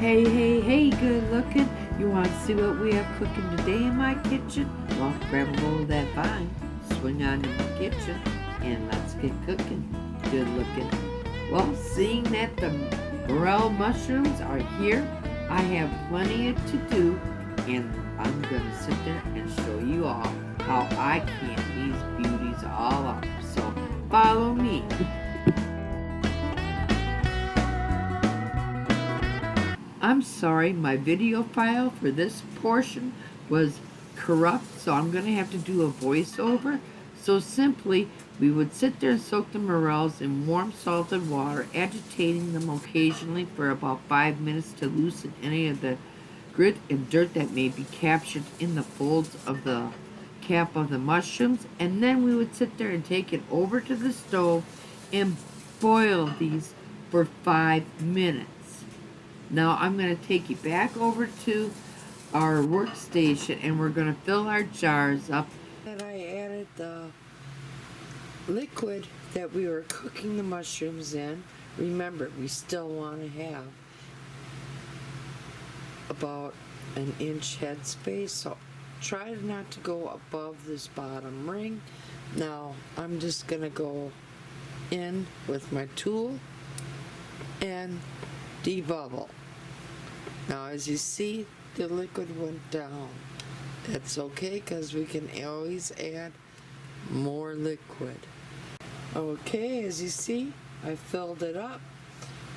Hey, hey, hey, good looking. You want to see what we have cooking today in my kitchen? Well, grab a bowl of that vine, swing on in the kitchen, and let's get cooking. Good looking. Well, seeing that the Morel Mushrooms are here, I have plenty to do, and I'm going to sit there and show you all how I can these beauties all up. So, follow me. I'm sorry, my video file for this portion was corrupt, so I'm going to have to do a voiceover. So simply, we would sit there and soak the morels in warm salted water, agitating them occasionally for about 5 minutes to loosen any of the grit and dirt that may be captured in the folds of the cap of the mushrooms. And then we would sit there and take it over to the stove and boil these for 5 minutes. Now I'm going to take you back over to our workstation and we're going to fill our jars up. And I added the liquid that we were cooking the mushrooms in. Remember, we still want to have about an inch headspace, so try not to go above this bottom ring. Now I'm just going to go in with my tool and debubble. Now as you see, the liquid went down. That's okay because we can always add more liquid. Okay, as you see, I filled it up,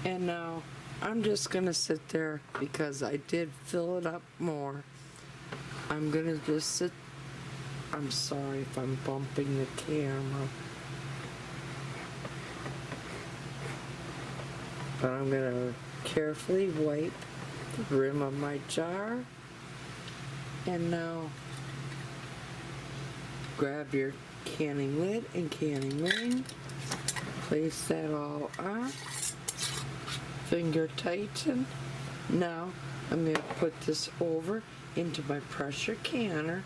and now I'm just gonna sit there because I did fill it up more. I'm gonna just sit. I'm sorry if I'm bumping the camera, but I'm gonna carefully wipe the rim of my jar, and now grab your canning lid and canning ring, place that all on, finger tighten. Now I'm going to put this over into my pressure canner,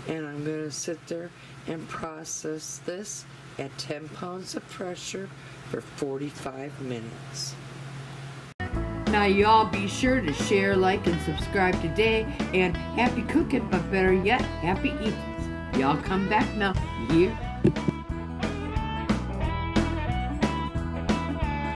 and I'm going to sit there and process this at 10 pounds of pressure for 45 minutes. Now y'all be sure to share, like, and subscribe today, and happy cooking, but better yet, happy eating. Y'all come back now. Yeah.